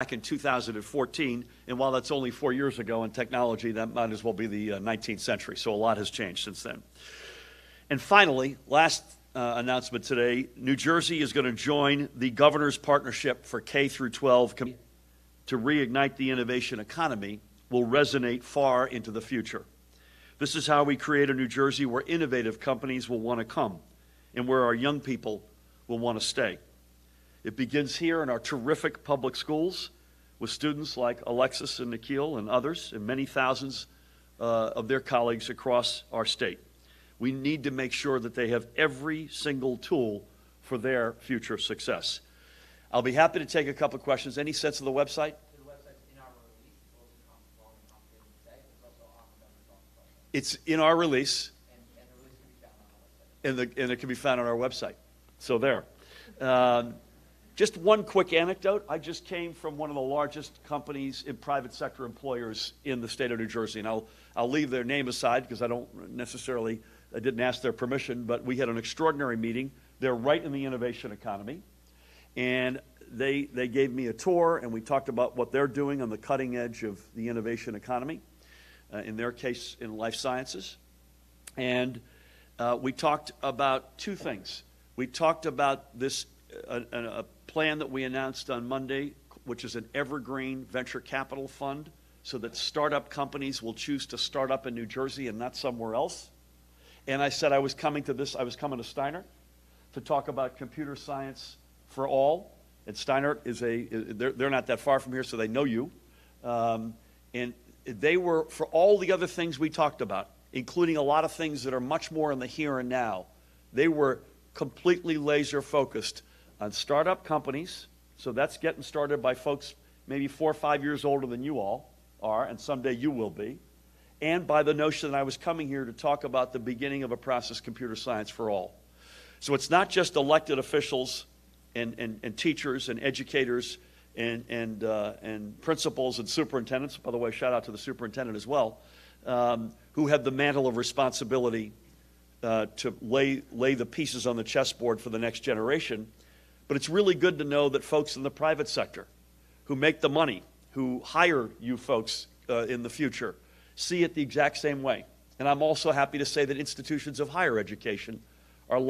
back in 2014, and while that's only 4 years ago in technology, that might as well be the 19th century, so a lot has changed since then. And finally, last announcement today, New Jersey is going to join the Governor's Partnership for K through 12 to reignite the innovation economy will resonate far into the future. This is how we create a New Jersey where innovative companies will want to come and where our young people will want to stay. It begins here in our terrific public schools with students like Alexis and Nikhil and others and many thousands of their colleagues across our state. We need to make sure that they have every single tool for their future success. I'll be happy to take a couple of questions. Any sense of the website? The website's in our release. It's also on the It's in our release. And the release can be found on our website. And it can be found on our website. So there. Just one quick anecdote. I just came from one of the largest companies in private sector employers in the state of New Jersey. And I'll leave their name aside because I didn't ask their permission, but we had an extraordinary meeting. They're right in the innovation economy. And they gave me a tour, and we talked about what they're doing on the cutting edge of the innovation economy, in their case in life sciences. And we talked about two things. We talked about this a plan that we announced on Monday, which is an evergreen venture capital fund, so that startup companies will choose to start up in New Jersey and not somewhere else. And I said I was coming to Steinert to talk about computer science for all. And Steinert they're not that far from here, so they know you. And they were, for all the other things we talked about, including a lot of things that are much more in the here and now, they were completely laser focused on startup companies. So that's getting started by folks maybe 4 or 5 years older than you all are, and someday you will be. And by the notion that I was coming here to talk about the beginning of a process, computer science for all. So it's not just elected officials and teachers and educators and principals and superintendents, by the way, shout out to the superintendent as well, who have the mantle of responsibility to lay the pieces on the chessboard for the next generation. But it's really good to know that folks in the private sector who make the money, who hire you folks in the future, see it the exact same way. And I'm also happy to say that institutions of higher education are